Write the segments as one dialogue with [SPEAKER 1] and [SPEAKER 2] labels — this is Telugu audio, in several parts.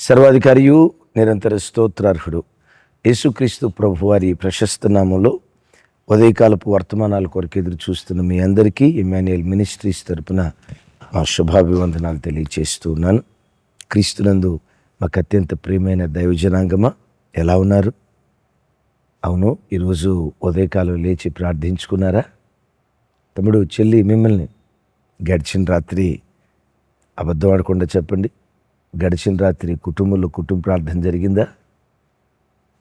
[SPEAKER 1] సర్వాధికారియు నిరంతర స్తోత్రార్హుడు యేసుక్రీస్తు ప్రభువారి ప్రశస్త నామంలో ఉదయకాలపు వర్తమానాల కొరకు ఎదురు చూస్తున్న మీ అందరికీ ఇమ్మాన్యుయల్ మినిస్ట్రీస్ తరపున మా శుభాభివందనాలు తెలియజేస్తూ ఉన్నాను. క్రీస్తునందు మాకు అత్యంత ప్రియమైన దైవజనాంగమా, ఎలా ఉన్నారు? అవును, ఈరోజు ఉదయకాలం లేచి ప్రార్థించుకున్నారా? తమ్ముడు, చెల్లి, మిమ్మల్ని గడిచిన రాత్రి అబద్ధం ఆడకుండా చెప్పండి, గడిచిన రాత్రి కుటుంబంలో కుటుంబ ప్రార్థన జరిగిందా?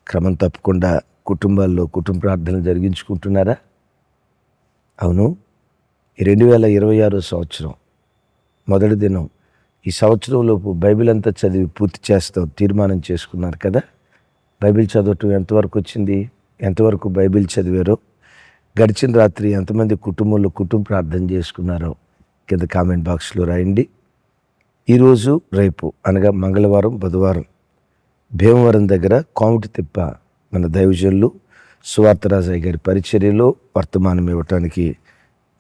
[SPEAKER 1] క్రమం తప్పకుండా కుటుంబాల్లో కుటుంబ ప్రార్థనలు జరిగించుకుంటున్నారా? అవును, ఈ 2026 సంవత్సరం మొదటి దినం, ఈ సంవత్సరంలోపు బైబిల్ అంతా చదివి పూర్తి చేస్తాం తీర్మానం చేసుకున్నారు కదా. బైబిల్ చదవటం ఎంతవరకు వచ్చింది? ఎంతవరకు బైబిల్ చదివారో, గడిచిన రాత్రి ఎంతమంది కుటుంబంలో కుటుంబ ప్రార్థన చేసుకున్నారో కింద కామెంట్ బాక్స్లో రాయండి. ఈరోజు రేపు అనగా మంగళవారం, బుధవారం భీమవరం దగ్గర కోమటి తిప్ప మన దైవజనులు సువార్తరాజయ్య గారి పరిచర్యలో వర్తమానం ఇవ్వటానికి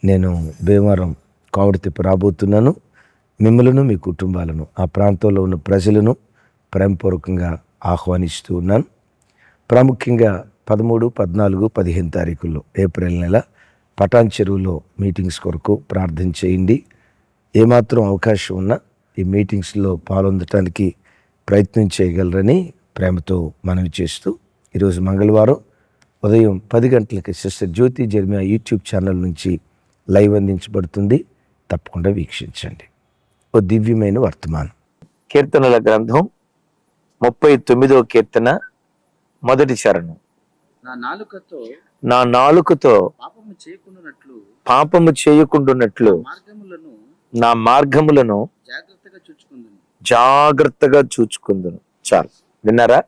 [SPEAKER 1] నేను భీమవరం కోమటి తిప్ప రాబోతున్నాను. మిమ్మలను, మీ కుటుంబాలను, ఆ ప్రాంతంలో ఉన్న ప్రజలను ప్రేమపూర్వకంగా ఆహ్వానిస్తూ ఉన్నాను. ప్రాముఖ్యంగా 13, 14, 15 తారీఖుల్లో ఏప్రిల్ నెల పటాన్ చెరువులో మీటింగ్స్ కొరకు ప్రార్థన చేయండి. ఏమాత్రం అవకాశం ఉన్నా ఈ మీటింగ్స్లో పాల్గొనడానికి ప్రయత్నం చేయగలరని ప్రేమతో మనవి చేస్తూ, ఈరోజు మంగళవారం ఉదయం 10 గంటలకి సిస్టర్ జ్యోతి జర్మియా యూట్యూబ్ ఛానల్ నుంచి లైవ్ అందించబడుతుంది. తప్పకుండా వీక్షించండి. ఓ దివ్యమైన వర్తమానం.
[SPEAKER 2] కీర్తనల గ్రంథం 39వ కీర్తన మొదటి చరణం. నా నాలుకతో పాపము చేయకుండునట్లు నా మార్గములను జాగ్రత్తగా చూచుకుందును. చాలు, విన్నారా?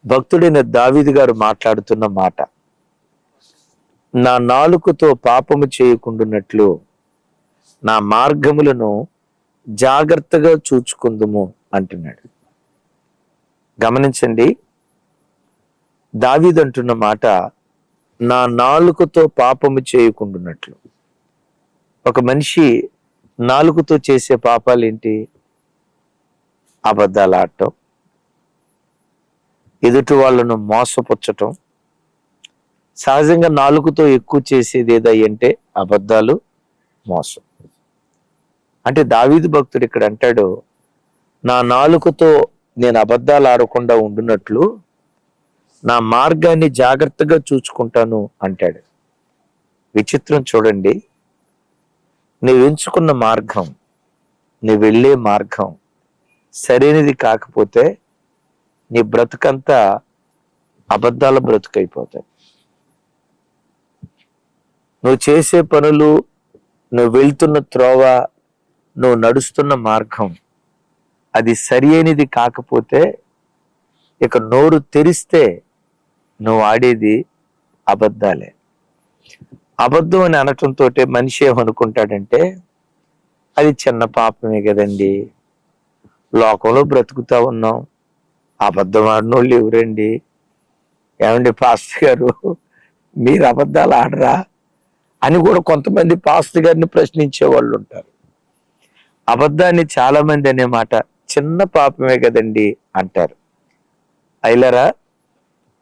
[SPEAKER 2] భక్తుడైన దావీదు గారు మాట్లాడుతున్న మాట. నా నాలుకతో పాపము చేయకుండునట్లు నా మార్గములను జాగ్రత్తగా చూచుకుందుము అంటున్నాడు. గమనించండి, దావీదు అంటున్న మాట, నా నాలుకతో పాపము చేయకుండునట్లు. ఒక మనిషి నాలుకతో చేసే పాపాలు ఏంటి? అబద్ధాలు ఆడటం, ఎదుటి వాళ్ళను మోసపుచ్చటం. సహజంగా నాలుకతో ఎక్కువ చేసేది ఏదంటే అబద్ధాలు, మోసం. అంటే దావీదు భక్తుడు ఇక్కడ అంటాడు, నా నాలుకతో నేను అబద్ధాలు ఆడకుండా ఉండునట్లు నా మార్గాన్ని జాగ్రత్తగా చూచుకుంటాను అంటాడు. విచిత్రం చూడండి, నువ్వు ఎంచుకున్న మార్గం, నువ్వు వెళ్ళే మార్గం సరైనది కాకపోతే నీ బ్రతుకంతా అబద్ధాల బ్రతుకైపోతాయి. నువ్వు చేసే పనులు, నువ్వు వెళ్తున్న త్రోవ, నువ్వు నడుస్తున్న మార్గం అది సరి అయినది కాకపోతే ఇక నోరు తెరిస్తే నువ్వు ఆడేది అబద్ధాలే. అబద్ధం అని అనటంతో మనిషి ఏమనుకుంటాడంటే, అది చిన్న పాపమే కదండి, లోకంలో బ్రతుకుతా ఉన్నాం, అబద్ధం ఆడినోళ్ళు ఎవరండి? ఏమండి పాస్టర్ గారు, మీరు అబద్ధాలు ఆడరా అని కూడా కొంతమంది పాస్టర్ గారిని ప్రశ్నించే వాళ్ళు ఉంటారు. అబద్ధాన్ని చాలా మంది అనే మాట చిన్న పాపమే కదండి అంటారు. అయిలరా,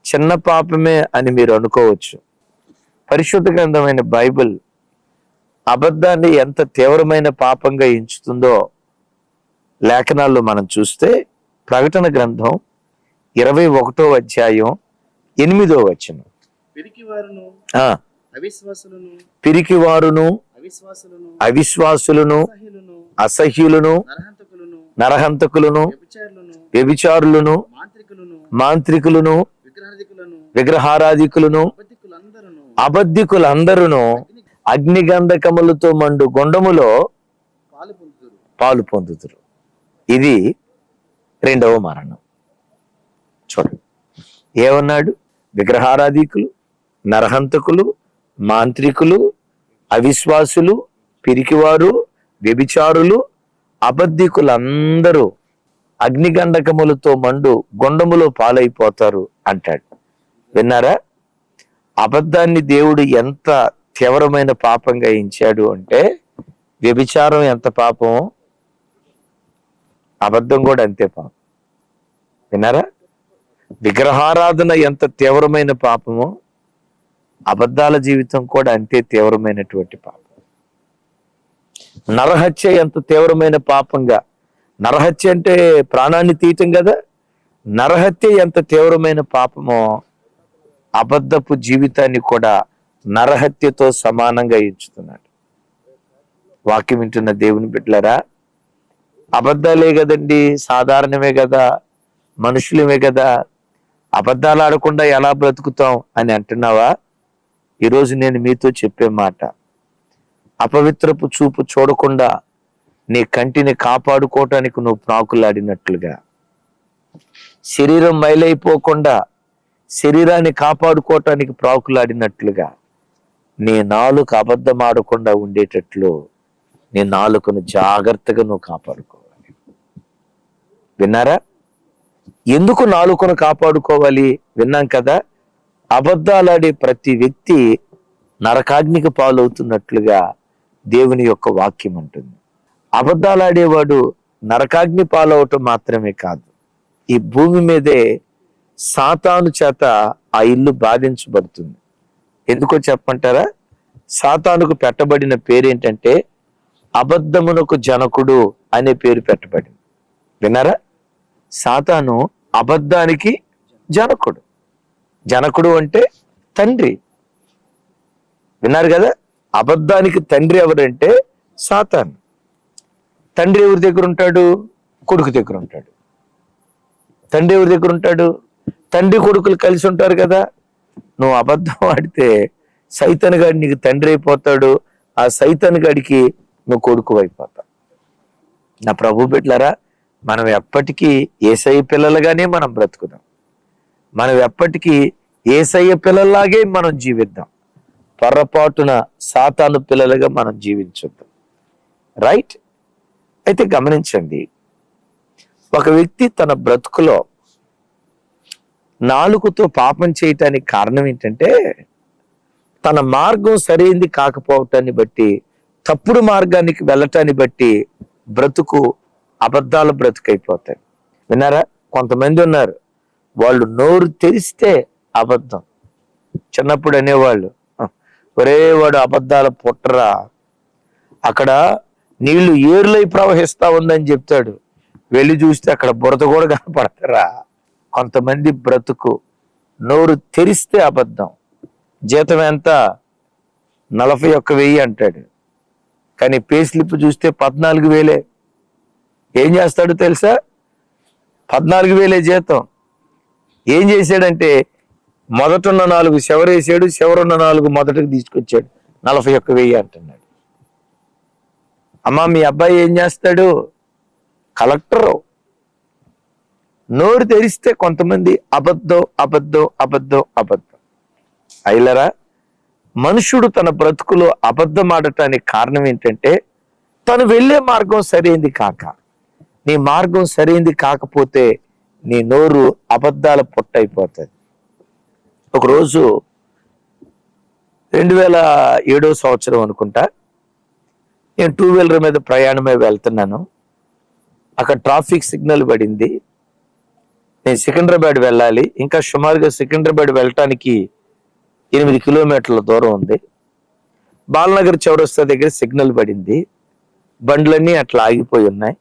[SPEAKER 2] చిన్న పాపమే అని మీరు అనుకోవచ్చు. పరిశుద్ధ గ్రంథమైన బైబిల్ అబద్ధాన్ని ఎంత తీవ్రమైన పాపంగా ఎంచుతుందో లేఖనాల్లో మనం చూస్తే, ప్రకటన గ్రంథం 21వ అధ్యాయం 8వ వచనం, పిరికివారును అవిశ్వాసులను అసహ్యులను నరహంతకులను వ్యభిచారులను మాంత్రికులను విగ్రహారాధికులను అబద్ధికులందరూ అగ్నిగంధకములతో మండు గుండములో పాలు పొందుతురు. ఇది 2వ మరణం. చూడండి, ఏమన్నాడు? విగ్రహారాధికులు, నరహంతకులు, మాంత్రికులు, అవిశ్వాసులు, పిరికివారు, వ్యభిచారులు, అబద్ధికులందరూ అగ్నిగంధకములతో మండు గుండములో పాలైపోతారు అంటాడు. విన్నారా? అబద్ధాన్ని దేవుడు ఎంత తీవ్రమైన పాపంగా ఎంచాడు అంటే, వ్యభిచారం ఎంత పాపమో అబద్ధం కూడా అంతే పాపం. విన్నారా? విగ్రహారాధన ఎంత తీవ్రమైన పాపమో అబద్ధాల జీవితం కూడా అంతే తీవ్రమైనటువంటి పాపం. నరహత్య ఎంత తీవ్రమైన పాపంగా, నరహత్య అంటే ప్రాణాన్ని తీయటం కదా, నరహత్య ఎంత తీవ్రమైన పాపమో అబద్ధపు జీవితాన్ని కూడా నరహత్యతో సమానంగా ఎంచుతున్నాడు. వాక్యం వింటున్న దేవుని బిడ్డలారా, అబద్ధాలే కదండి, సాధారణమే కదా, మనుషులమే కదా, అబద్ధాలు ఆడకుండా ఎలా బ్రతుకుతాం అని అంటున్నావా? ఈరోజు నేను మీతో చెప్పే మాట, అపవిత్రపు చూపు చూడకుండా నీ కంటిని కాపాడుకోవటానికి నువ్వు ప్రాకులాడినట్లుగా, శరీరం మైలైపోకుండా శరీరాన్ని కాపాడుకోవటానికి ప్రాకులాడినట్లుగా నీ నాలుక అబద్ధం ఆడకుండా ఉండేటట్లు నీ నాలుకను జాగ్రత్తగా నువ్వు కాపాడుకోవాలి. విన్నారా? ఎందుకు నాలుకను కాపాడుకోవాలి? విన్నాం కదా. అబద్ధాలాడే ప్రతి వ్యక్తి నరకాగ్నికి పాలవుతున్నట్లుగా దేవుని యొక్క వాక్యం అంటుంది. అబద్ధాలాడేవాడు నరకాగ్ని పాలవటం మాత్రమే కాదు, ఈ భూమి మీదే సాతాను చేత ఆ ఇల్లు బాధించబడుతుంది. ఎందుకో చెప్పంటారా? సాతానుకు పెట్టబడిన పేరేంటంటే అబద్ధమునకు జనకుడు అనే పేరు పెట్టబడింది. విన్నారా? సాతాను అబద్ధానికి జనకుడు. జనకుడు అంటే తండ్రి. విన్నారు కదా? అబద్ధానికి తండ్రి ఎవరంటే సాతాను. తండ్రి ఎవరి దగ్గర ఉంటాడు? కొడుకు దగ్గర ఉంటాడు. తండ్రి ఎవరి దగ్గర ఉంటాడు? తండ్రి కొడుకులు కలిసి ఉంటారు కదా. నువ్వు అబద్ధం ఆడితే సైతాను గాడి నీకు తండ్రి అయిపోతాడు, ఆ సైతాను గాడికి నువ్వు కొడుకు అయిపోతావు. నా ప్రభు బిడ్డలారా, మనం ఎప్పటికీ యేసయ్య పిల్లలుగానే మనం బ్రతుకుదాం. మనం ఎప్పటికీ యేసయ్య పిల్లల్లాగే మనం జీవిద్దాం. పొరపాటున సాతాను పిల్లలుగా మనం జీవించొద్దాం. రైట్? అయితే గమనించండి, ఒక వ్యక్తి తన బ్రతుకులో నాలుకతో పాపం చేయటానికి కారణం ఏంటంటే తన మార్గం సరైంది కాకపోవటాన్ని బట్టి, తప్పుడు మార్గానికి వెళ్ళటాన్ని బట్టి బ్రతుకు అబద్ధాల బ్రతుకైపోతాయి. విన్నారా? కొంతమంది ఉన్నారు, వాళ్ళు నోరు తెరిస్తే అబద్ధం. చిన్నప్పుడు అనేవాళ్ళు, ఒరే వాడు అబద్ధాల పుట్టరా, అక్కడ నీళ్లు ఏర్లై ప్రవహిస్తా ఉందని చెప్తాడు, వెళ్ళి చూస్తే అక్కడ బురద కూడా కనపడతారా. కొంతమంది బ్రతుకు నోరు తెరిస్తే అబద్ధం. జీతం ఎంత? 41,000 అంటాడు, కానీ పే స్లిప్ చూస్తే 14,000. ఏం చేస్తాడు తెలుసా? 14,000 జీతం. ఏం చేశాడంటే మొదటున్న 4 చెవరేసాడు, చివరున్న 4 మొదటికి తీసుకొచ్చాడు. 41,000 అంటున్నాడు. అమ్మా, మీ అబ్బాయి ఏం చేస్తాడు? కలెక్టరు. నోరు తెరిస్తే కొంతమంది అబద్ధం అబద్ధం అబద్ధం అబద్ధం. అయిలరా, మనుషుడు తన బ్రతుకులో అబద్ధం ఆడటానికి కారణం ఏంటంటే తను వెళ్ళే మార్గం సరైంది కాక. నీ మార్గం సరైంది కాకపోతే నీ నోరు అబద్ధాల పుట్టయిపోతుంది. ఒకరోజు 2007 సంవత్సరం అనుకుంటా, నేను 2 వీలర్ మీద ప్రయాణమై వెళ్తున్నాను. అక్కడ ట్రాఫిక్ సిగ్నల్ పడింది. నేను సికింద్రాబాద్ వెళ్ళాలి. ఇంకా సుమారుగా సికింద్రాబాద్ వెళ్ళటానికి 8 కిలోమీటర్ల దూరం ఉంది. బాలనగర్ చౌరస్తా దగ్గర సిగ్నల్ పడింది. బండ్లన్నీ అట్లా ఆగిపోయి ఉన్నాయి.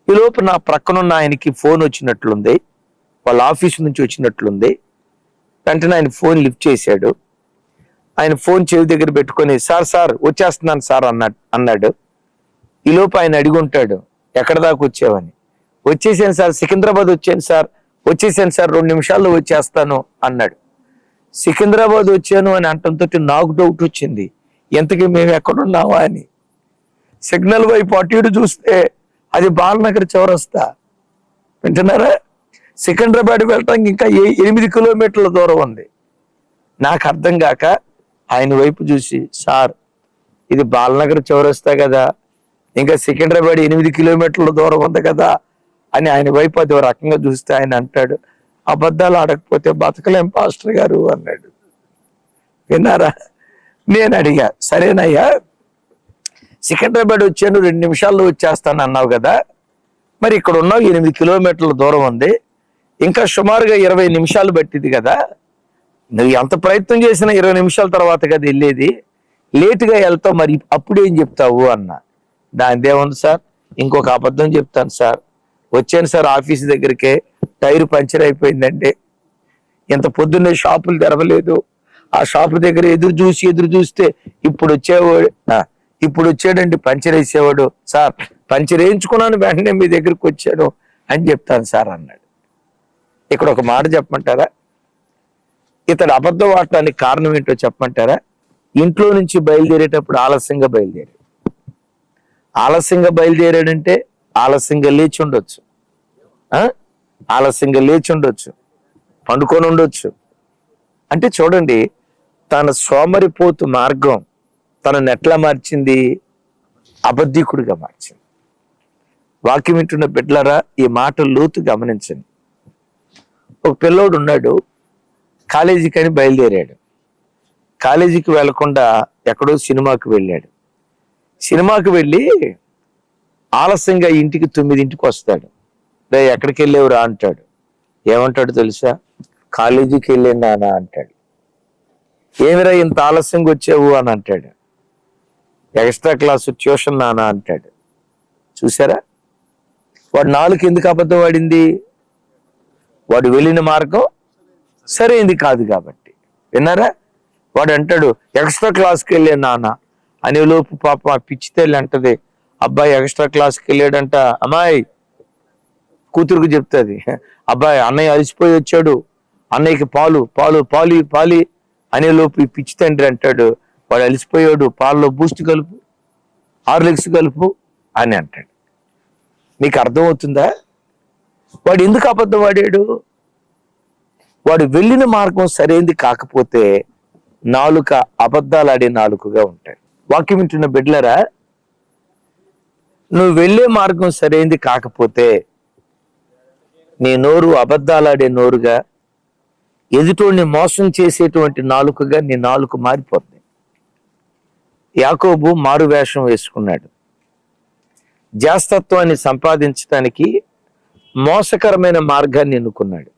[SPEAKER 2] ఈ లోపు నా ప్రక్కనున్న ఆయనకి ఫోన్ వచ్చినట్లుంది, వాళ్ళ ఆఫీస్ నుంచి వచ్చినట్లుంది. వెంటనే ఆయన ఫోన్ లిఫ్ట్ చేశాడు. ఆయన ఫోన్ చెవి దగ్గర పెట్టుకొని, సార్ వచ్చేస్తున్నాను సార్ అన్నాడు. ఈ లోపు ఆయన అడిగి ఉంటాడు, ఎక్కడ దాకా వచ్చావని. వచ్చేసాను సార్, సికింద్రాబాద్ వచ్చాను సార్, 2 నిమిషాల్లో వచ్చేస్తాను అన్నాడు. సికింద్రాబాద్ వచ్చాను అని అంటంతో నాకు డౌట్ వచ్చింది, ఎంతకీ మేము ఎక్కడున్నావా అని. సిగ్నల్ వైపు అటు ఇటు చూస్తే అది బాలనగర్ చౌరస్తా. వింటున్నారా? సికింద్రాబాద్ వెళ్ళటానికి ఇంకా 8 కిలోమీటర్ల దూరం ఉంది. నాకు అర్థం కాక ఆయన వైపు చూసి, సార్ ఇది బాలనగర్ చౌరస్తా కదా, ఇంకా సికింద్రాబాద్ 8 కిలోమీటర్ల దూరం ఉంది కదా అని ఆయన వైపు అది రకంగా చూస్తే ఆయన అంటాడు, అబద్ధాలు ఆడకపోతే బతకలేం పాస్టర్ గారు అన్నాడు. విన్నారా? నేను అడిగా, సరేనయ్యా, సికింద్రాబాద్ వచ్చాను 2 నిమిషాల్లో వచ్చేస్తాను అన్నావు కదా, మరి ఇక్కడ ఉన్నావు 8 కిలోమీటర్ల దూరం ఉంది, ఇంకా సుమారుగా 20 నిమిషాలు పట్టింది కదా, నువ్వు ఎంత ప్రయత్నం చేసినా 20 నిమిషాల తర్వాత కదా వెళ్ళేది, లేటుగా వెళ్తావు, మరి అప్పుడేం చెప్తావు అన్న. దానిదేముంది సార్, ఇంకొక అబద్ధం చెప్తాను సార్, వచ్చాను సార్ ఆఫీస్ దగ్గరికే, టైర్ పంచర్ అయిపోయిందంటే, ఇంత పొద్దున్నే షాపులు తెరవలేదు, ఆ షాపు దగ్గర ఎదురు చూస్తే ఇప్పుడు వచ్చాడండి పంచర్ వేసేవాడు సార్, పంచర్ వేయించుకున్నాను వెంటనే మీ దగ్గరికి వచ్చాడు అని చెప్తాను సార్ అన్నాడు. ఇక్కడ ఒక మాట చెప్పమంటారా, ఇతడు అబద్ధం ఆడటానికి కారణం ఏంటో చెప్పమంటారా? ఇంట్లో నుంచి బయలుదేరేటప్పుడు ఆలస్యంగా బయలుదేరాడంటే ఆలస్యంగా లేచి ఉండొచ్చు, పండుకొని ఉండొచ్చు. అంటే చూడండి, తన సోమరిపోతు మార్గం తనను ఎట్లా మార్చింది? అబద్ధికుడిగా మార్చింది. వాక్యం వింటున్న బిడ్డలారా, ఈ మాట లోతు గమనించండి. ఒక పిల్లోడు ఉన్నాడు, కాలేజీకి అని బయలుదేరాడు. కాలేజీకి వెళ్లకుండా ఎక్కడో సినిమాకి వెళ్ళాడు. సినిమాకి వెళ్ళి ఆలస్యంగా ఇంటికి 9ంటికి వస్తాడు. ఎక్కడికి వెళ్ళేవురా అంటాడు. ఏమంటాడు తెలుసా? కాలేజీకి వెళ్ళాను నాన్న అంటాడు. ఏమిరా ఇంత ఆలస్యంగా వచ్చావు అని అంటాడు. ఎక్స్ట్రా క్లాసు ట్యూషన్ నాన్న అంటాడు. చూసారా, వాడు నాలుగు ఎందుకు అబద్ధం ఆడింది? వాడు వెళ్ళిన మార్గం సరైంది కాదు కాబట్టి. విన్నారా? వాడు అంటాడు ఎక్స్ట్రా క్లాస్కి వెళ్ళాను నాన్న అనే లోపు పాప ఆ పిచ్చితేళ్ళు అంటది, అబ్బాయి ఎక్స్ట్రా క్లాస్కి వెళ్ళాడంట. అమ్మాయి కూతురుకు చెప్తుంది, అబ్బాయి అన్నయ్య అలసిపోయి వచ్చాడు, అన్నయ్యకి పాలు పాలు పాలి పాలి అనే లోపు ఈ పిచ్చి తండ్రి అంటాడు, వాడు అలసిపోయాడు, పాలలో బూస్ట్ కలుపు, హార్లిక్స్ కలుపు అని అంటాడు. మీకు అర్థమవుతుందా? వాడు ఎందుకు అబద్ధం ఆడాడు? వాడు వెళ్ళిన మార్గం సరైనది కాకపోతే నాలుక అబద్ధాలు ఆడే నాలుకగా ఉంటాయి. వాక్యం వింటున్న బిడ్డలారా, నువ్వు వెళ్ళే మార్గం సరైనది కాకపోతే నీ నోరు అబద్ధాలాడే నోరుగా, ఎదుటోడిని మోసం చేసేటువంటి నాలుకగా నీ నాలుక మారిపోతుంది. యాకోబు మారు వేషం వేసుకున్నాడు. జాస్తత్వాన్ని సంపాదించడానికి మోసకరమైన మార్గాన్ని ఎన్నుకున్నాడు.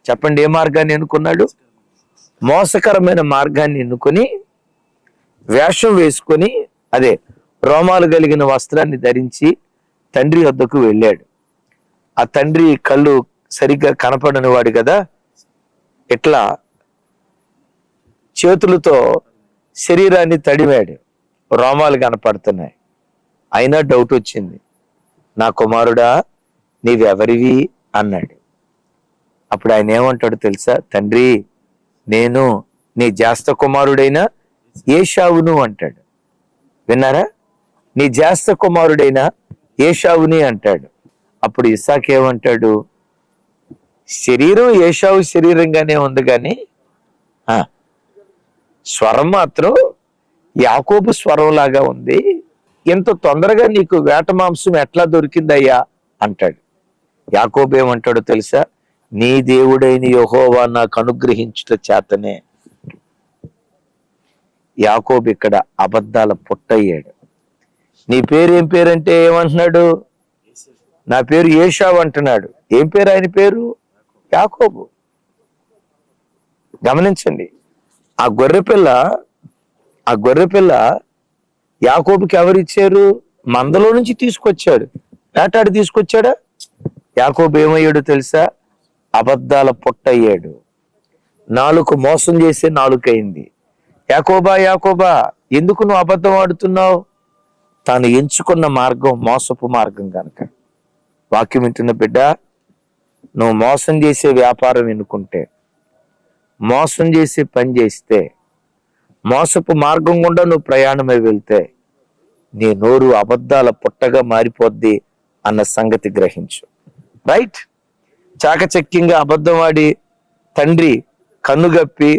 [SPEAKER 2] చెప్పండి, ఏ మార్గాన్ని ఎన్నుకున్నాడు? మోసకరమైన మార్గాన్ని ఎన్నుకొని వేషం వేసుకొని, అదే రోమాలు కలిగిన వస్త్రాన్ని ధరించి తండ్రి వద్దకు వెళ్ళాడు. ఆ తండ్రి కళ్ళు సరిగ్గా కనపడని వాడు కదా, ఇట్లా చేతులతో శరీరాన్ని తడిమాడు, రోమాలు కనపడుతున్నాయి. అయినా డౌట్ వచ్చింది. నా కుమారుడా, నీవెవరివి అన్నాడు. అప్పుడు ఆయన ఏమంటాడు తెలుసా? తండ్రి, నేను నీ జ్యేష్ఠ కుమారుడైన ఏశావును అంటాడు. విన్నారా? నీ జ్యేష్ఠ కుమారుడైన ఏశావుని అంటాడు. అప్పుడు ఇస్సాకు ఏమంటాడు? శరీరం ఏశావు శరీరంగానే ఉంది కానీ స్వరం మాత్రం యాకోబు స్వరం లాగా ఉంది. ఎంత తొందరగా నీకు వేట మాంసం ఎట్లా దొరికిందయ్యా అంటాడు. యాకోబు ఏమంటాడో తెలుసా? నీ దేవుడైన యెహోవా నాకు అనుగ్రహించుట చేతనే. యాకోబు ఇక్కడ అబద్ధాల పుట్టయ్యాడు. నీ పేరు ఏం పేరంటే ఏమంటున్నాడు? నా పేరు ఏశావు అంటున్నాడు. ఏం పేరు ఆయన పేరు? యాకోబు. గమనించండి, ఆ గొర్రెపిల్ల యాకోబుకి ఎవరిచ్చారు? మందలో నుంచి తీసుకొచ్చాడు, వేటాడి తీసుకొచ్చాడా? యాకోబు ఏమయ్యాడు తెలుసా? అబద్ధాల పుట్టయ్యాడు. నాలుక మోసం చేసే నాలుకైంది. యాకోబా, ఎందుకు నువ్వు అబద్ధం ఆడుతున్నావు? తాను ఎంచుకున్న మార్గం మోసపు మార్గం కనుక. వాక్యం వింటున్న బిడ్డ, నువ్వు మోసం చేసే వ్యాపారం ఎన్నుకుంటే, మోసం చేసే పని చేస్తే, మోసపు మార్గం గుండా నువ్వు ప్రయాణమై వెళ్తే నీ నోరు అబద్ధాల పుట్టగా మారిపోద్ది అన్న సంగతి గ్రహించు. రైట్? చాకచక్యంగా అబద్ధం ఆడి తండ్రి కన్నుగప్పి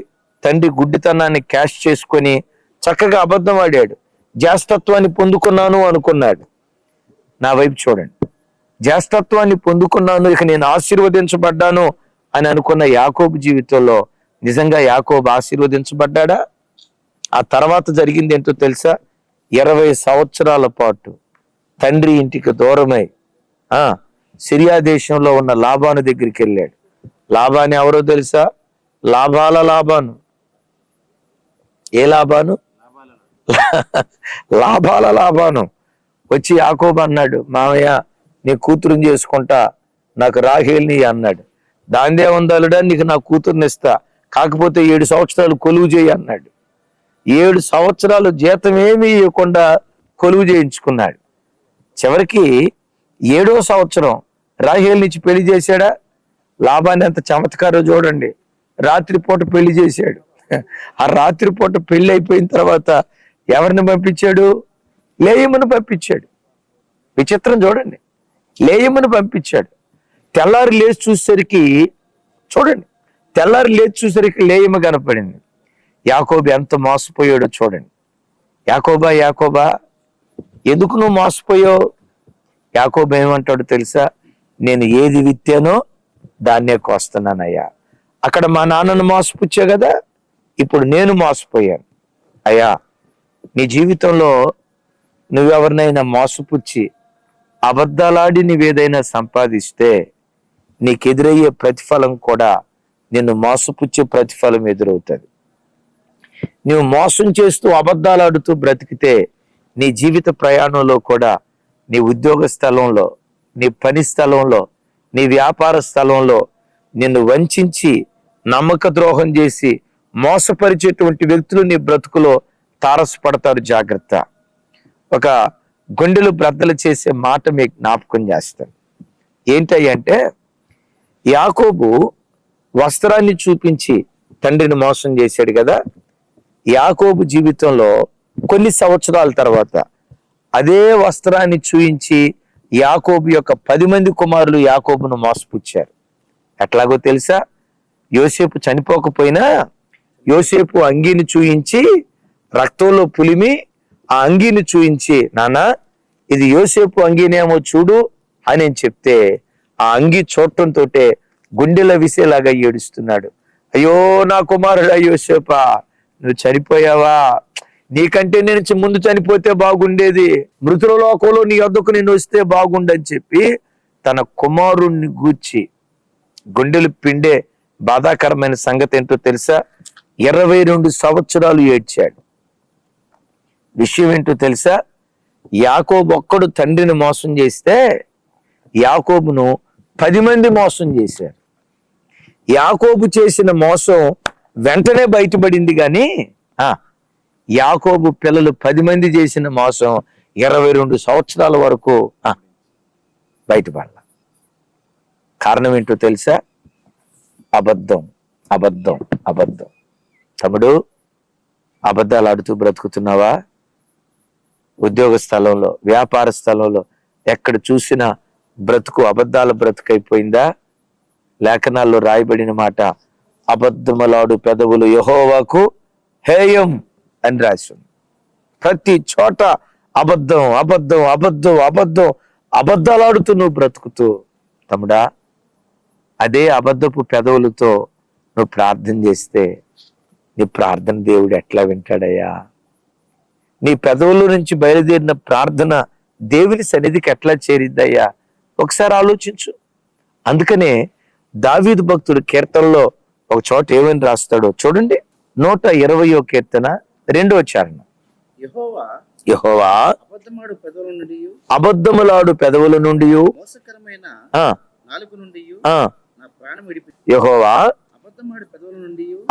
[SPEAKER 2] తండ్రి గుడ్డితనాన్ని క్యాష్ చేసుకొని చక్కగా అబద్ధం ఆడాడు. జ్యేష్ఠత్వాన్ని పొందుకున్నాను అనుకున్నాడు. నా వైపు చూడండి, జ్యేష్ఠత్వాన్ని పొందుకున్నాను, ఇక నేను ఆశీర్వదించబడ్డాను అని అనుకున్న యాకోబు జీవితంలో నిజంగా యాకోబు ఆశీర్వదించబడ్డా? ఆ తర్వాత జరిగింది ఏంటో తెలుసా? 20 సంవత్సరాల పాటు తండ్రి ఇంటికి దూరమై సిరియా దేశంలో ఉన్న లాబాను దగ్గరికి వెళ్ళాడు. లాబాను ఎవరో తెలుసా? లాభాల లాబాను. ఏ లాబాను? లాభాల లాబాను. వచ్చి యాకోబు అన్నాడు, మామయ్య నీ కూతురుని చేసుకుంటా, నాకు రాహేల్ని అన్నాడు. దాందే ఉందాలుడా, నీకు నా కూతురుని ఇస్తా, కాకపోతే 7 సంవత్సరాలు కొలువు చేయి అన్నాడు. 7 సంవత్సరాలు జీతం ఏమీ ఇవ్వకుండా కొలువు చేయించుకున్నాడు. చివరికి 7వ సంవత్సరం రాహేల్ నుంచి పెళ్లి చేశాడా? లాబాన్ని ఎంత చమత్కారో చూడండి. రాత్రిపూట పెళ్లి చేశాడు. ఆ రాత్రిపూట పెళ్లి అయిపోయిన తర్వాత ఎవరిని పంపించాడు? లేయమును పంపించాడు. విచిత్రం చూడండి, లేయమును పంపించాడు. తెల్లారి లేచి చూసేసరికి చూడండి, తెల్లారి లేచి చూసేసరికి లేయము కనపడింది. యాకోబు ఎంత మోసపోయాడో చూడండి. యాకోబా, యాకోబా, ఎందుకు నువ్వు మోసపోయావు? యాకోబు ఏమంటాడు తెలుసా? నేను ఏది విత్తానో దాన్నే కోస్తున్నానయ్యా. అక్కడ మా నాన్నను మోసపుచ్చా కదా, ఇప్పుడు నేను మోసపోయాను. అయ్యా, నీ జీవితంలో నువ్వెవరినైనా మోసపుచ్చి అబద్ధాలాడి నువ్వేదైనా సంపాదిస్తే నీకెదురయ్యే ప్రతిఫలం కూడా నిన్ను మోసపుచ్చే ప్రతిఫలం ఎదురవుతుంది. నువ్వు మోసం చేస్తూ అబద్ధాలాడుతూ బ్రతికితే నీ జీవిత ప్రయాణంలో కూడా, నీ ఉద్యోగ స్థలంలో, నీ పని స్థలంలో, నీ వ్యాపార స్థలంలో నిన్ను వంచి నమ్మక ద్రోహం చేసి మోసపరిచేటువంటి వ్యక్తులు నీ బ్రతుకులో తారసపడతారు. జాగ్రత్త. ఒక గుండెలు బ్రద్దలు చేసే మాట మీకు జ్ఞాపకం చేస్తాను. ఏంటంటే, యాకోబు వస్త్రాన్ని చూపించి తండ్రిని మోసం చేశాడు కదా. యాకోబు జీవితంలో కొన్ని సంవత్సరాల తర్వాత అదే వస్త్రాన్ని చూయించి యాకోబు యొక్క 10 మంది కుమారులు యాకోబును మోసపుచ్చారు. ఎట్లాగో తెలుసా? యోసేపు చనిపోకపోయినా యోసేపు అంగీని చూయించి రక్తంలో పులిమి ఆ అంగీని చూయించి, నాన్న ఇది యోసేపు అంగీనేమో చూడు అని నేను చెప్తే ఆ అంగీ చూడటంతో గుండెల విసేలాగా ఏడుస్తున్నాడు. అయ్యో నా కుమారుడా యోసేపా, నువ్వు చనిపోయావా? నీకంటే నేను ముందు చనిపోతే బాగుండేది, మృతుల లోకంలో నీ వద్దకు నేను వస్తే బాగుండని చెప్పి తన కుమారుణ్ణి గూర్చి గుండెలు పిండే బాధాకరమైన సంగతి ఏంటో తెలుసా? 22 సంవత్సరాలు ఏడ్చాడు. విషయం ఏంటో తెలుసా? యాకోబు ఒక్కడు తండ్రిని మోసం చేస్తే యాకోబును 10 మంది మోసం చేశారు. యాకోబు చేసిన మోసం వెంటనే బయటపడింది, కానీ యాకోబు పిల్లలు 10 మంది చేసిన మోసం 22 సంవత్సరాల వరకు బయటపడాల. కారణం ఏంటో తెలుసా? అబద్ధం, అబద్ధం, అబద్ధం. తమ్ముడు, అబద్ధాలు ఆడుతూ బ్రతుకుతున్నావా? ఉద్యోగ స్థలంలో, వ్యాపార స్థలంలో ఎక్కడ చూసినా బ్రతుకు అబద్ధాల బ్రతుకైపోయిందా? లేఖనాల్లో రాయబడిన మాట, అబద్ధములాడు పెదవులు యెహోవాకు హేయం అని రాసి ఉంది. ప్రతి చోట అబద్ధం, అబద్ధం, అబద్ధం, అబద్ధం, అబద్ధాలాడుతూ నువ్వు బ్రతుకుతూ, తమ్ముడా, అదే అబద్ధపు పెదవులతో నువ్వు ప్రార్థన చేస్తే నీ ప్రార్థన దేవుడు ఎట్లా వింటాడయ్యా? నీ పెదవుల నుంచి బయలుదేరిన ప్రార్థన దేవుని సన్నిధికి ఎట్లా చేరిద్దయ్యా? ఒకసారి ఆలోచించు. అందుకనే దావీదు భక్తుడు కీర్తనలో ఒక చోట ఏమని రాస్తాడో చూడండి. 120వ కీర్తన 2వ చరణం. యెహోవా అబద్ధములాడు పెదవుల నుండి యెహోవా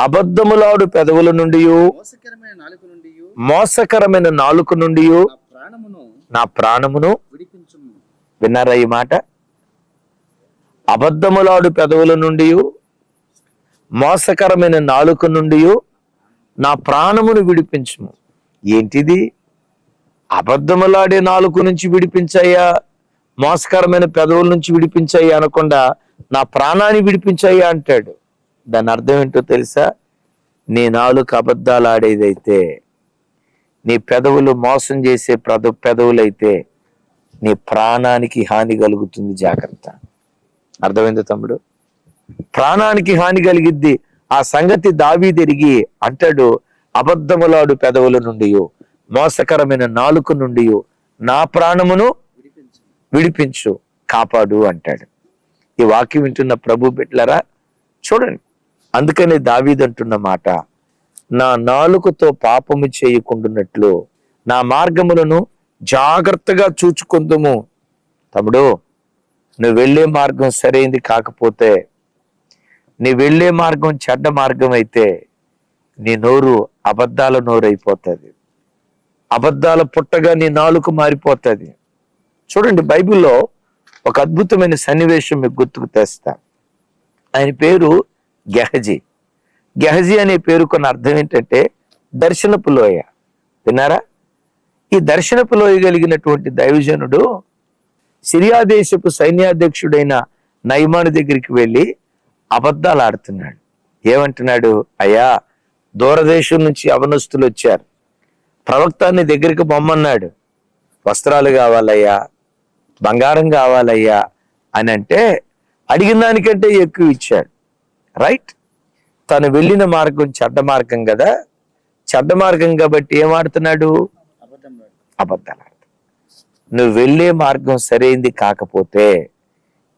[SPEAKER 2] అబద్ధములాడు పెదవుల నుండి మోసకరమైన నాలుక నుండి నా ప్రాణమును విన్నారా ఈ మాట? అబద్ధములాడు పెదవుల నుండి మోసకరమైన నాలుక నుండి నా ప్రాణమును విడిపించుము. ఏంటిది? అబద్ధములాడే నాలుక నుంచి విడిపించయ్యా, మోసకరమైన పెదవుల నుంచి విడిపించయ్యా అనకుండా నా ప్రాణాన్ని విడిపించయ్యా అంటాడు. దాని అర్థం ఏంటో తెలుసా? నీ నాలుక అబద్ధాలు ఆడేదైతే, నీ పెదవులు మోసం చేసే పెదవులైతే నీ ప్రాణానికి హాని కలుగుతుంది. జాగ్రత్త. అర్థమైంది తమ్ముడు? ప్రాణానికి హాని కలిగిద్ది. ఆ సంగతి దావీదెరిగి అంటాడు, అబద్ధములాడు పెదవుల నుండి మోసకరమైన నాలుక నుండి నా ప్రాణమును విడిపించు. కాపాడు అంటాడు. ఈ వాక్యం వింటున్న ప్రభు బిడ్డలారా చూడండి, అందుకనే దావీదు అంటున్న మాట, నా నాలుకతో పాపము చేయకుండానట్లు నా మార్గములను జాగ్రత్తగా చూచుకుందుము. తమ్ముడు, నువ్వు వెళ్ళే మార్గం సరైంది కాకపోతే, నీ వెళ్ళే మార్గం చెడ్డ మార్గం అయితే, నీ నోరు అబద్ధాల నోరు అయిపోతుంది. అబద్ధాల పుట్టగా నీ నాలుక మారిపోతుంది. చూడండి, బైబిల్లో ఒక అద్భుతమైన సన్నివేశం మీకు గుర్తుకు తెస్తా. ఆయన పేరు గెహజీ. గెహజీ అనే పేరు కొన్ని అర్థం ఏంటంటే దర్శనపు లోయ. విన్నారా? ఈ దర్శనపు లోయ కలిగినటువంటి దైవజనుడు సిరియా దేశపు సైన్యాధ్యక్షుడైన నయమాను దగ్గరికి వెళ్ళి అబద్ధాలు ఆడుతున్నాడు. ఏమంటున్నాడు? అయ్యా, దూరదేశం నుంచి అవనస్తులు వచ్చారు, ప్రవక్తాన్ని దగ్గరికి పొమ్మన్నాడు, వస్త్రాలు కావాలయ్యా, బంగారం కావాలయ్యా అని అంటే అడిగిన దానికంటే ఎక్కువ ఇచ్చాడు. రైట్? తను వెళ్ళిన మార్గం చెడ్డ మార్గం కదా, చెడ్డ మార్గం కాబట్టి ఏమాడుతున్నాడు? అబద్ధాలు ఆడుతున్నాడు. నువ్వు వెళ్ళే మార్గం సరైంది కాకపోతే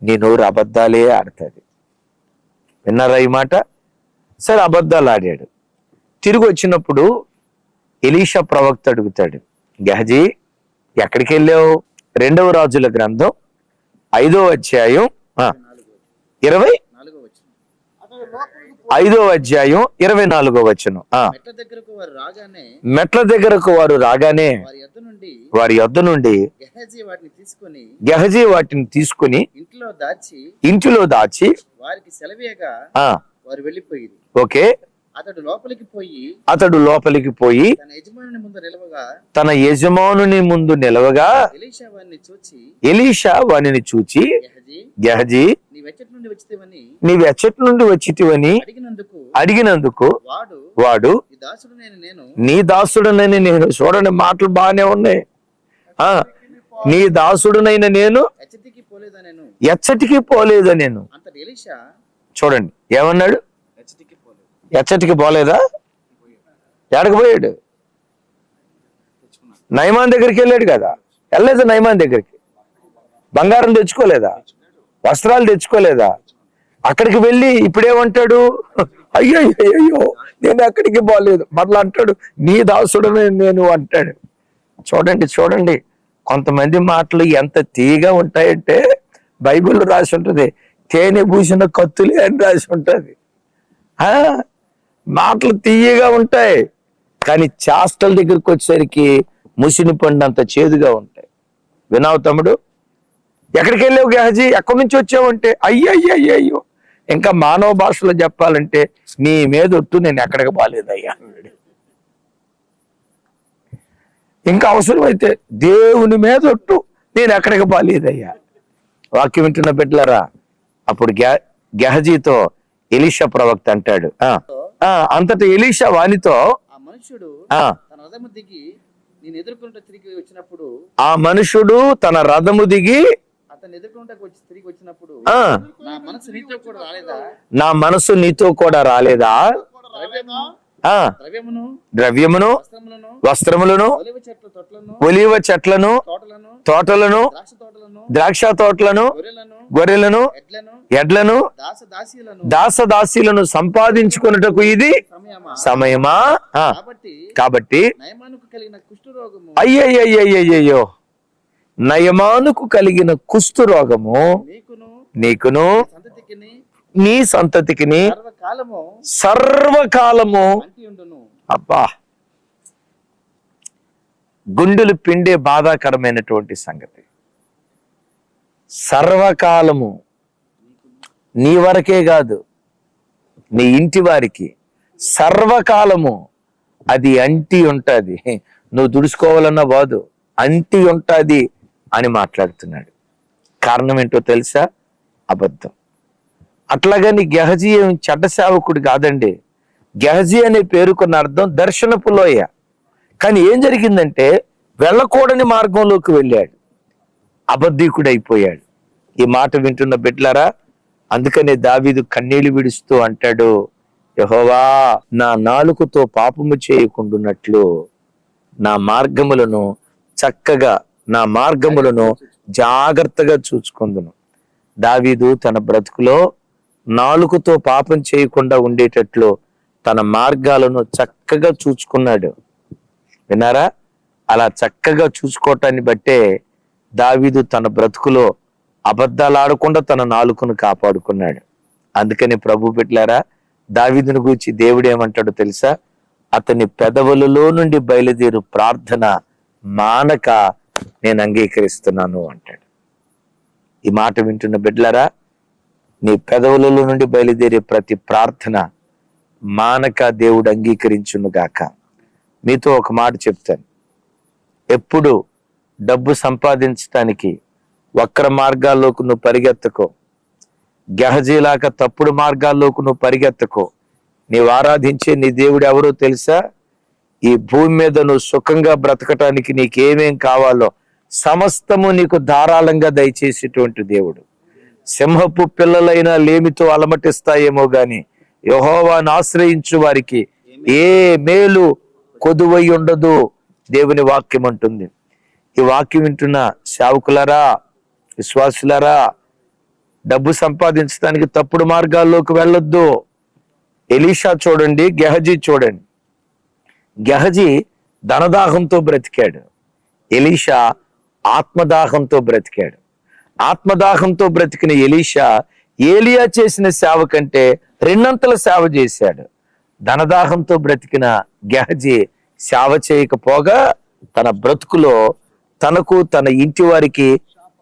[SPEAKER 2] నీ నోరు అబద్ధాలే ఆడుతుంది. విన్నారా ఈ మాట? సరే, అబద్ధాలు ఆడాడు. తిరిగి వచ్చినప్పుడు ఎలీషా ప్రవక్త అడుగుతాడు, గెహజీ ఎక్కడికి వెళ్ళావు? 2వ రాజుల గ్రంథం 5వ అధ్యాయం 24వ వచనం. మెట్ల దగ్గరకు వారు రాగానే వారి యొద్ద నుండి గెహజీ వాటిని తీసుకుని ఇంటిలో దాచి
[SPEAKER 3] వారికి సెలవేగా వారు వెళ్ళిపోయింది.
[SPEAKER 2] ఓకే,
[SPEAKER 3] అతడు లోపలికి పోయి
[SPEAKER 2] తన యజమానుని ముందు నిలవగా ఎలీషా వానిని చూచి, గెహజీ నీవు ఎచ్చటి నుండి వచ్చితివని అడిగినందుకు వాడు, నీ దాసుడునైన నేను. చూడండి, మాటలు బాగానే ఉన్నాయి. నీ దాసుడునైన నేను ఎచ్చటికి పోలేదా నేను. చూడండి ఏమన్నాడు? ఎచ్చటికి పోలేదా? ఎక్కడికి పోయాడు? నయమాన్ దగ్గరికి వెళ్ళాడు కదా. వెళ్ళలేదు నయమాన్ దగ్గరికి. బంగారం తెచ్చుకోలేదా? వస్త్రాలు తెచ్చుకోలేదా? అక్కడికి వెళ్ళి ఇప్పుడేమంటాడు? అయ్యో అయ్యో నేను ఎక్కడికి పోలేదు. మరలా అంటాడు, నీ దాసుడని నేను అంటాడు. చూడండి చూడండి, కొంతమంది మాటలు ఎంత తీయగా ఉంటాయంటే బైబిల్లో రాసి ఉంటుంది, తేనె పూసిన కత్తులే అని రాసి ఉంటుంది. మాటలు తీయగా ఉంటాయి, కానీ చేష్టల దగ్గరికి వచ్చేసరికి ముసిని పండు అంత చేదుగా ఉంటాయి. వినావు తమ్ముడు? ఎక్కడికి వెళ్ళావు గెహజీ? ఎక్కడి నుంచి వచ్చావంటే అయ్యో, ఇంకా మానవ భాషలో చెప్పాలంటే నీ మీద ఒట్టు నేను ఎక్కడికి బాలేదయ్యా. ఇంకా అవసరమైతే దేవుని మీద ఒట్టు నేను ఎక్కడికి బాలేదయ్యా. వాక్యం వింటున్న బిడ్డలారా, అప్పుడు గెహజీతో ఎలీషా ప్రవక్త అంటాడు, అంతటి ఎలీషా వానితో,
[SPEAKER 3] ఆ మనుషుడు
[SPEAKER 2] తన రథము దిగి నా మనసు నీతో కూడా రాలేదా? ద్రవ్యమును, వస్త్రములను, ఒలివ చెట్లను, తోటలను, ద్రాక్ష తోటలను, గొర్రెలను, ఎడ్లను, దాసదాసీలను సంపాదించుకున్నటకు ఇది సమయమా? కాబట్టి అయ్యయ్యో, నయమానుకు కలిగిన కుష్టు రోగము నీకును నీ సంతతికిని సర్వకాలము. అబ్బా, గుండెలు పిండే బాధాకరమైనటువంటి సంగతి. సర్వకాలము, నీ వరకే కాదు, నీ ఇంటి వారికి సర్వకాలము అది అంటి ఉంటుంది. నువ్వు దుడుచుకోవాలన్న బాదు అంటి ఉంటుంది అని మాట్లాడుతున్నాడు. కారణం ఏంటో తెలుసా? అబద్ధం. అట్లాగని గెహజీ చెడ్డ సేవకుడు కాదండి. గెహజీ అనే పేరుకున్న అర్థం దర్శనపు లోయ. కానీ ఏం జరిగిందంటే వెళ్ళకూడని మార్గంలోకి వెళ్ళాడు, అబద్ధీకుడు అయిపోయాడు. ఈ మాట వింటున్న బిడ్డలారా, అందుకనే దావీదు కన్నీళ్లు విడుస్తూ అంటాడు, యెహోవా నా నాలుకతో పాపము చేయకుండునట్లు నా మార్గములను జాగ్రత్తగా చూసుకుందును. దావీదు తన బ్రతుకులో నాలుకతో పాపం చేయకుండా ఉండేటట్లు తన మార్గాలను చక్కగా చూసుకున్నాడు. విన్నారా? అలా చక్కగా చూసుకోవటాన్ని బట్టే దావీదు తన బ్రతుకులో అబద్ధాలు ఆడకుండా తన నాలుకను కాపాడుకున్నాడు. అందుకని ప్రభు బిడ్డలారా, దావీదును గూర్చి దేవుడు ఏమంటాడో తెలుసా? అతని పెదవులలో నుండి బయలుదేరు ప్రార్థన మానక నేను అంగీకరిస్తున్నాను అంటాడు. ఈ మాట వింటున్న బిడ్డలారా, నీ పెదవులలో నుండి బయలుదేరే ప్రతి ప్రార్థన మానక దేవుడు అంగీకరించును గాక. మీతో ఒక మాట చెప్తాను. ఎప్పుడు డబ్బు సంపాదించడానికి వక్ర మార్గాల్లోకి నువ్వు పరిగెత్తకో, గెహజీలాగా తప్పుడు మార్గాల్లోకి నువ్వు పరిగెత్తకో. నీవు ఆరాధించే నీ దేవుడు ఎవరో తెలుసా? ఈ భూమి మీద నువ్వు సుఖంగా బ్రతకటానికి నీకేమేం కావాలో సమస్తము నీకు ధారాళంగా దయచేసేటువంటి దేవుడు. సింహపు పిల్లలైనా లేమితో అలమటిస్తాయేమో గాని యెహోవాను ఆశ్రయించు వారికి ఏ మేలు కొదువై ఉండదు, దేవుని వాక్యం అంటుంది. ఈ వాక్యం వింటున్న సేవకులారా, విశ్వాసులారా, డబ్బు సంపాదించడానికి తప్పుడు మార్గాల్లోకి వెళ్ళొద్దు. ఎలీషా చూడండి, గెహజీ చూడండి. గెహజీ ధనదాహంతో బ్రతికాడు, ఎలీషా ఆత్మదాహంతో బ్రతికాడు. ఆత్మదాహంతో బ్రతికిన ఎలీషా ఏలియా చేసిన సేవ కంటే రెండంతల సేవ చేశాడు. ధనదాహంతో బ్రతికిన గెహజీ సేవ చేయకపోగా తన బ్రతుకులో తనకు, తన ఇంటి వారికి,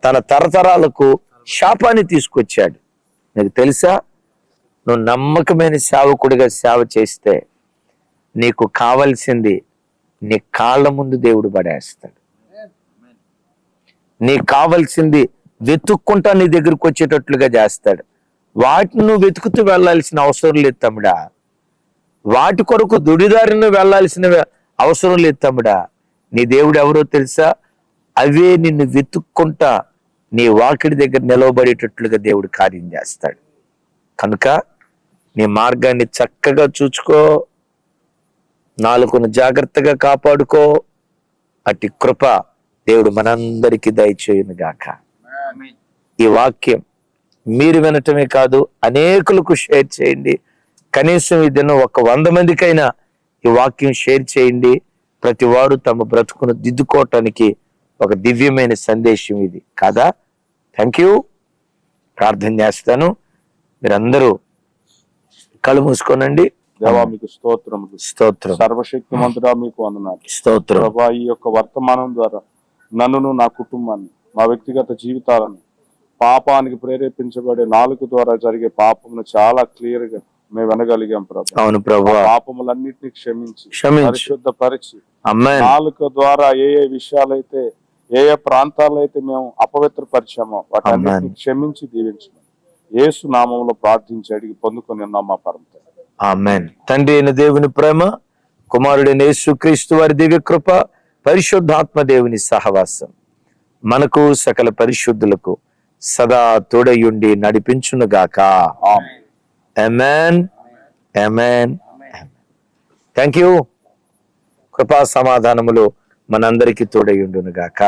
[SPEAKER 2] తన తరతరాలకు శాపాన్ని తీసుకొచ్చాడు. నీకు తెలుసా? నువ్వు నమ్మకమైన సేవకుడిగా సేవ చేస్తే నీకు కావలసింది నీ కాళ్ళ ముందు దేవుడు పడేస్తాడు. నీకు కావలసింది వెతుక్కుంటా నీ దగ్గరకు వచ్చేటట్లుగా చేస్తాడు. వాటిని నువ్వు వెతుకుతూ వెళ్లాల్సిన అవసరం లేదు తమ్ముడా. వాటి కొరకు దుడిదారిని వెళ్లాల్సిన అవసరం లేదు తమ్ముడా. నీ దేవుడు ఎవరో తెలుసా? అవే నిన్ను వెతుక్కుంటా నీ వాకిడి దగ్గర నిలవబడేటట్లుగా దేవుడు కార్యం చేస్తాడు. కనుక నీ మార్గాన్ని చక్కగా చూసుకో, నాలుకను జాగ్రత్తగా కాపాడుకో. అట్టి కృప దేవుడు మనందరికీ దయచేయును గాక. ఈ వాక్యం మీరు వినటమే కాదు, అనేకులకు షేర్ చేయండి. కనీసం ఈ దినం 100 మందికైనా ఈ వాక్యం షేర్ చేయండి. ప్రతి వారు తమ బ్రతుకును దిద్దుకోవటానికి ఒక దివ్యమైన సందేశం ఇది కాదా? Thank you. ప్రార్థన చేస్తాను. మీరందరూ కళ్ళు మూసుకోనండి.
[SPEAKER 4] దేవా మీకు స్తోత్రములు.
[SPEAKER 2] స్తోత్రం.
[SPEAKER 4] సర్వశక్తిమంతుడా మీకు వందనాలు.
[SPEAKER 2] స్తోత్రం.
[SPEAKER 4] ప్రభా, ఈ యొక్క వర్తమానం ద్వారా నన్నును, నా కుటుంబాన్ని, మా వ్యక్తిగత జీవితాలను పాపానికి ప్రేరేపించబడే నాలుగు ద్వారా జరిగే పాపమును చాలా క్లియర్ గా మేము వినగలిగాం ప్రభా.
[SPEAKER 2] అవును ప్రభా.
[SPEAKER 4] పాపములన్నిటిని క్షమించి పరిశుద్ధపరిచి
[SPEAKER 2] ఆమేన్.
[SPEAKER 4] నాలుక ద్వారా ఏ ఏ విషయాలైతే, ఏ ఏ ప్రాంతాలైతే మేము అపవిత్రపరిచామో వాటన్నిటిని క్షమించి దీవించమని యేసు నామములో ప్రార్థించి అడిగి పొందుకొని ఉన్నాం మా పరమ తండ్రి.
[SPEAKER 2] ఆమేన్. తండ్రి అయిన దేవుని ప్రేమ, కుమారుడైన యేసుక్రీస్తు వారి దివ్య కృప, పరిశుద్ధాత్మ దేవుని సహవాసం మనకు సకల పరిశుద్ధులకు సదా తోడయుండి నడిపించునుగాక. ఆమేన్. ఆమేన్. Thank you. కృపా సమాధానములు మనందరికీ తోడయుండునుగాక.